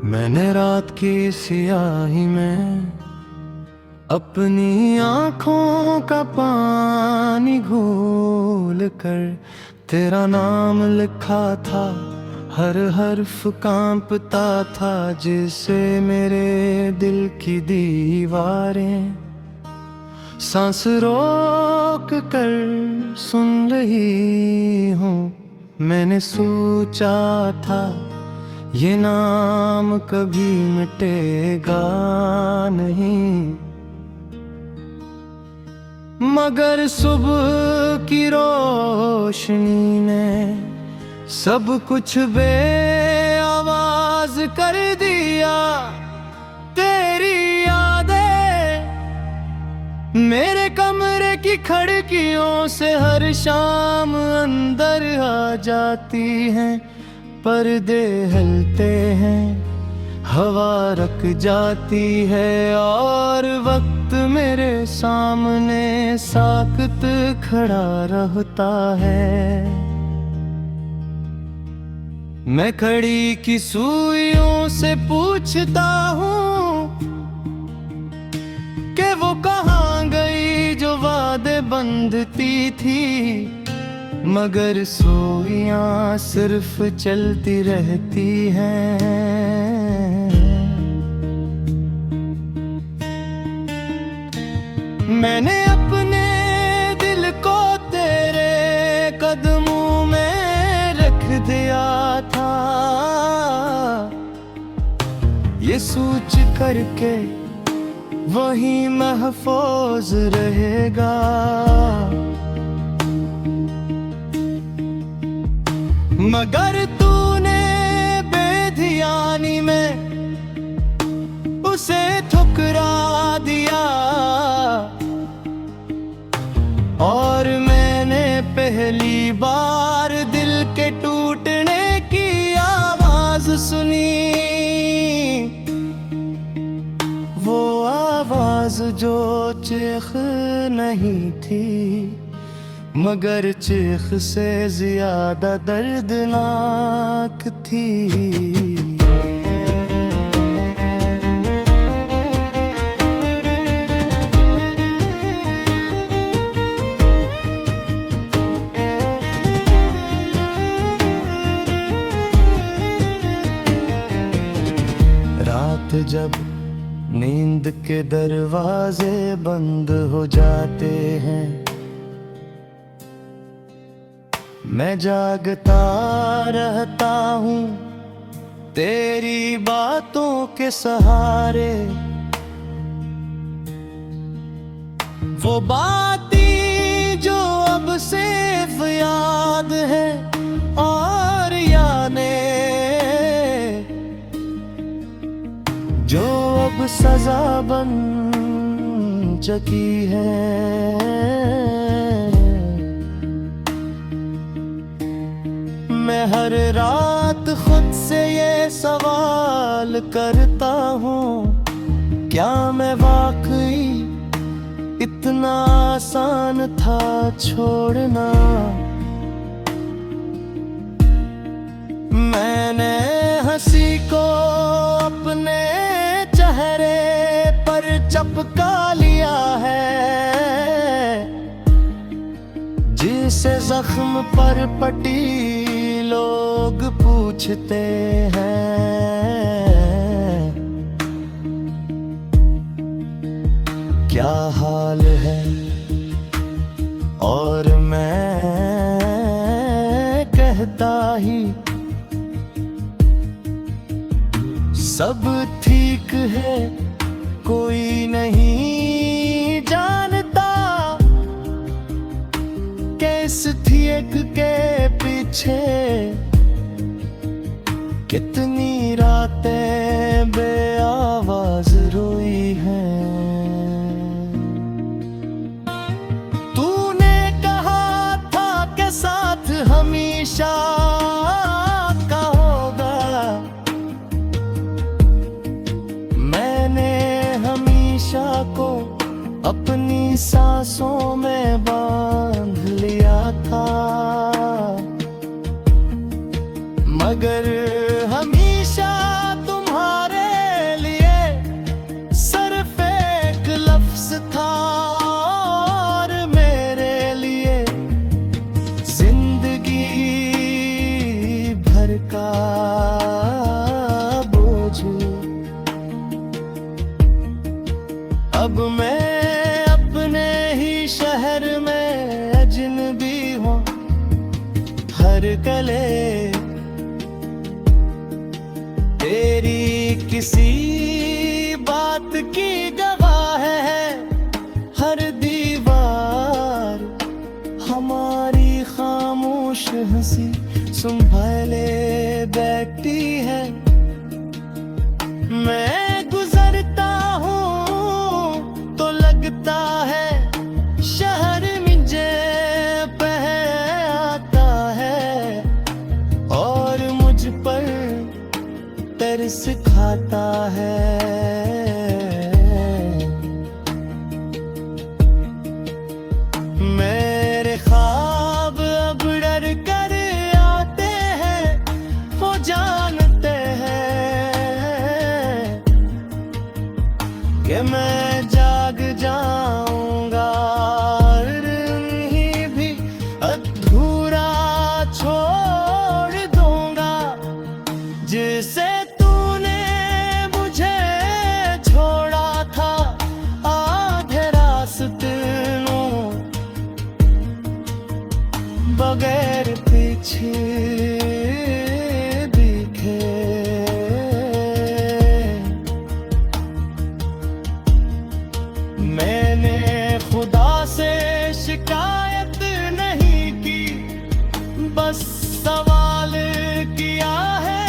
मैंने रात की सियाही में अपनी आँखों का पानी घोल कर तेरा नाम लिखा था। हर हर्फ कांपता था जिससे मेरे दिल की दीवारें सांस रोक कर सुन रही हूँ। मैंने सोचा था ये नाम कभी मिटेगा नहीं, मगर सुबह की रोशनी ने सब कुछ बेआवाज कर दिया। तेरी यादें मेरे कमरे की खिड़कियों से हर शाम अंदर आ जाती हैं। पर्दे हिलते हैं, हवा रुक जाती है और वक्त मेरे सामने साकत खड़ा रहता है। मैं खड़ी की सुइयों से पूछता हूँ कि वो कहाँ गई जो वादे बंधती थी, मगर सुइयां सिर्फ चलती रहती हैं। मैंने अपने दिल को तेरे कदमों में रख दिया था, ये सोच करके वही महफूज रहेगा। मगर तूने बेधियानी में उसे ठुकरा दिया और मैंने पहली बार दिल के टूटने की आवाज सुनी। वो आवाज जो चीख नहीं थी, मगर चीख से ज्यादा दर्दनाक थी। रात जब नींद के दरवाजे बंद हो जाते हैं, मैं जागता रहता हूँ तेरी बातों के सहारे। वो बातें जो अब सिर्फ याद है और यादें जो अब सजा बन चुकी है। मैं हर रात खुद से ये सवाल करता हूँ, क्या मैं वाकई इतना आसान था छोड़ना। मैंने हंसी को अपने चेहरे पर चिपका लिया है, जिसे जख्म पर पटी लोग पूछते हैं क्या हाल है, और मैं कहता ही सब ठीक है। कोई नहीं जानता किस थिएक के पीछे कितनी रातें बेआवाज रोई हैं। तूने कहा था कि साथ हमेशा का होगा, मैंने हमेशा को अपनी सांसों में बांध लिया था, मगर हमेशा तुम्हारा अब मैं अपने ही शहर में अजनबी हूँ। हर गले तेरी किसी बात की गवाह है। हर दीवार हमारी खामोश हंसी संभाले बैठती है। मैं गुजरता हूँ तो लगता है शहर मुझे आता है और मुझ पर तरस खाता है। मेरे ख्वाब अब डर कर आते हैं, वो जानते हैं कि मैं जाग जाऊंगा और उन्हें भी अधूरा छोड़ दूंगा। जिसे तूने मुझे छोड़ा था आधे रास्ते में, बगैर पीछे दिखे। मैंने खुदा से शिकायत नहीं की, बस सवाल किया है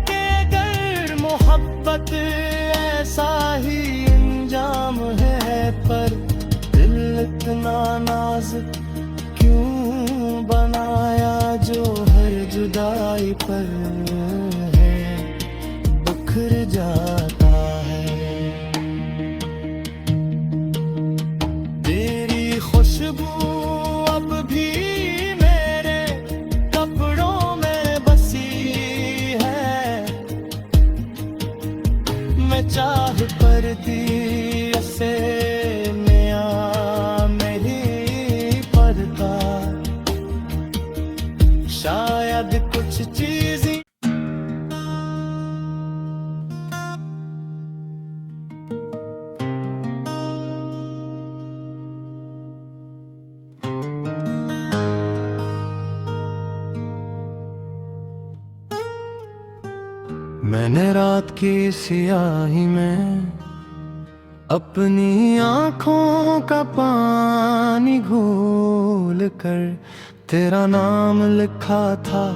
कि अगर मोहब्बत ऐसा ही अंजाम है, पर दिल इतना नाजुक क्यों बनाया जो हर जुदाई पर है बिखर जाता है। तेरी खुशबू अब भी मेरे कपड़ों में बसी है। मैं चाह पर दी से शायद कुछ चीज़ें मैंने रात की सियाही में अपनी आँखों का पानी घोल कर तेरा नाम लिखा था।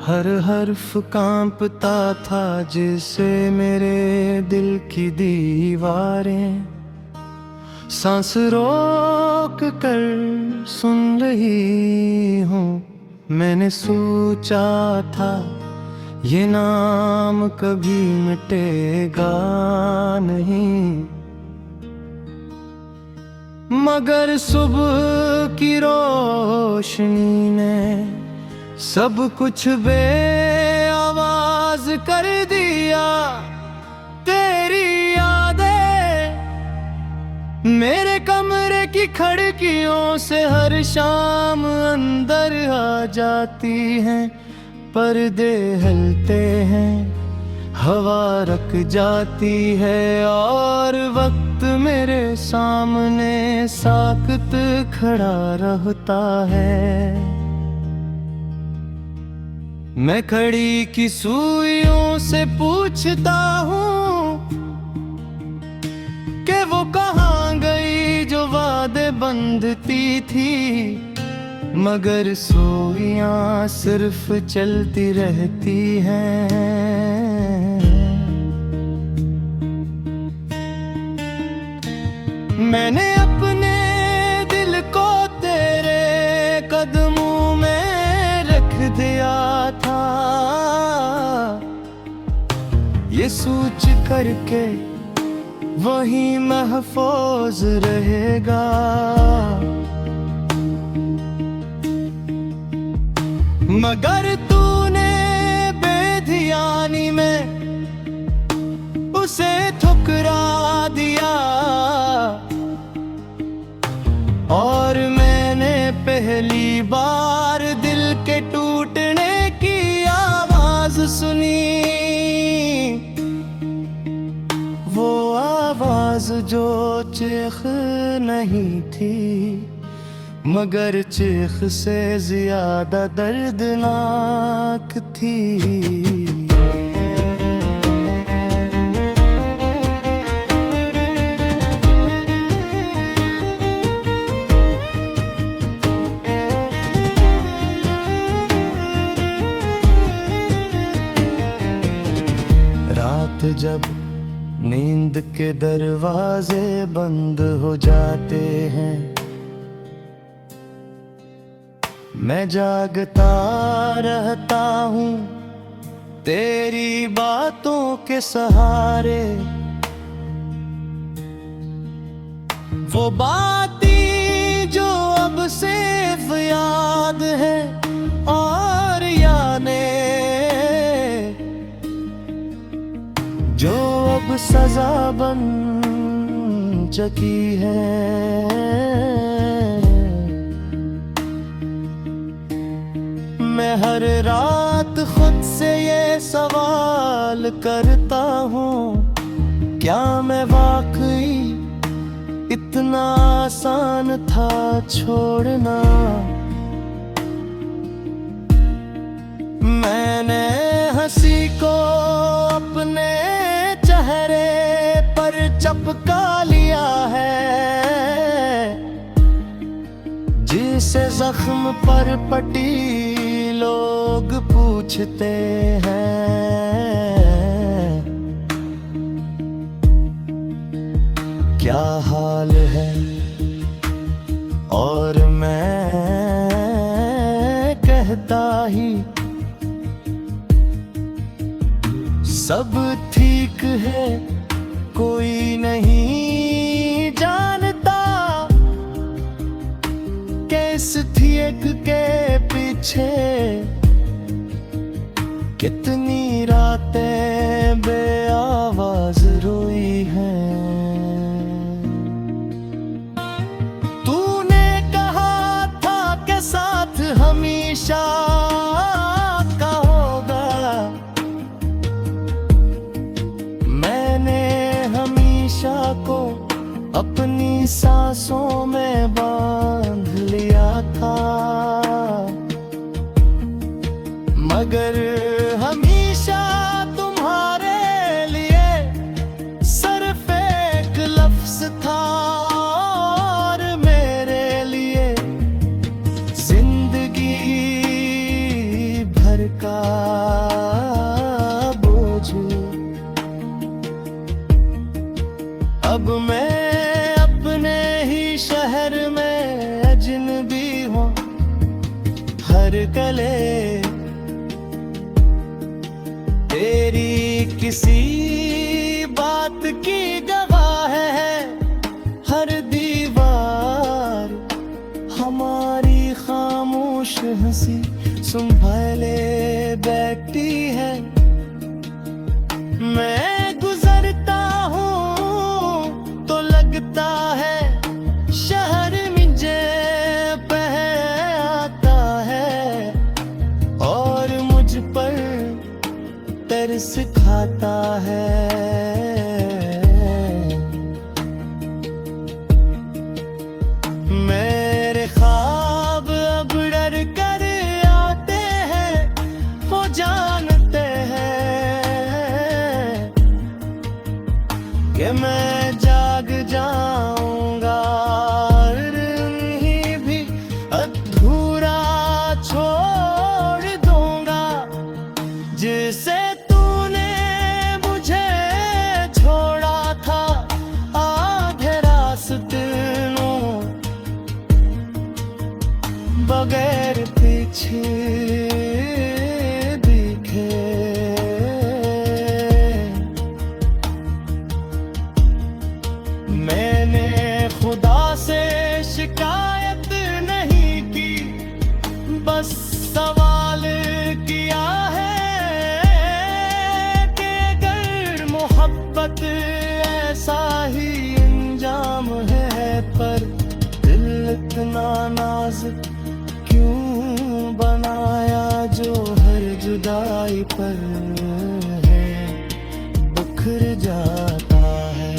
हर हर्फ कांपता था जिससे मेरे दिल की दीवारें सांस रोक कर सुन रही हूँ। मैंने सोचा था ये नाम कभी मिटेगा नहीं, मगर सुबह की रोशनी ने सब कुछ बेआवाज कर दिया। तेरी यादें मेरे कमरे की खिड़कियों से हर शाम अंदर आ जाती हैं। पर्दे हिलते हैं, हवा रक जाती है और वक्त मेरे सामने साकत खड़ा रहता है। मैं खड़ी की सुइयों से पूछता हूँ कि वो कहाँ गई जो वादे बंधती थी, मगर सुइयां सिर्फ चलती रहती हैं। मैंने अपने दिल को तेरे कदमों में रख दिया था, ये सोच करके वही महफूज रहेगा। मगर तूने बेधियानी में उसे ठुकरा दिया और मैंने पहली बार दिल के टूटने की आवाज सुनी। वो आवाज चीख नहीं थी, मगर चीख से ज्यादा दर्दनाक थी। रात जब नींद के दरवाजे बंद हो जाते हैं, मैं जागता रहता हूँ तेरी बातों के सहारे। वो बातें जो अब सिर्फ याद है और यादें जो अब सजा बन चुकी है। मैं हर रात खुद से ये सवाल करता हूँ, क्या मैं वाकई इतना आसान था छोड़ना। मैंने हंसी को अपने चेहरे पर चिपका लिया है, जिसे जख्म पर पटी लोग पूछते हैं, क्या हाल है, और मैं कहता ही सब ठीक है। कोई नहीं जानता किस थिएक के पीछे कितनी रातें बेआवाज रोई हैं। तूने कहा था कि साथ हमेशा का होगा, मैंने हमेशा को अपनी सांसों में बांध लिया था, मगर हमेशा तुम्हारे लिए सिर्फ एक लफ्ज था, और मेरे लिए जिंदगी भर का बोझ। अब मैं अपने ही शहर में अजनबी हूँ, हर गले तेरी किसी बात की गवाह है, हर दीवार हमारी खामोश हंसी संभाले बैठती है। मैं गुजरता हूँ तो लगता है शहर मुझे बह आता है, और मुझ पर तरस खाता है। मेरे ख्वाब अब डर कर आते हैं, वो जानते हैं कि मैं जाग जाऊंगा, और उन्हें भी अधूरा छोड़ दूंगा, जिसे बगैर पीछे दिखे। मैंने खुदा से शिकायत नहीं की, बस सवाल किया है कि अगर मोहब्बत ऐसा ही अंजाम है, पर दिल इतना नाजुक क्यों बनाया जो हर जुदाई पर है बिखर जाता है।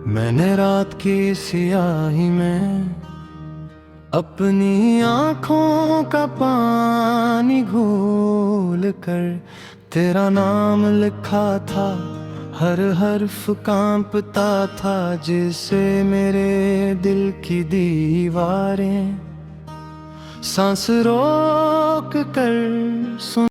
मैंने रात की सियाही में अपनी आँखों का पानी घोल कर तेरा नाम लिखा था, हर हर्फ कांपता था, जिससे मेरे दिल की दीवारें सांस रोक कर सुन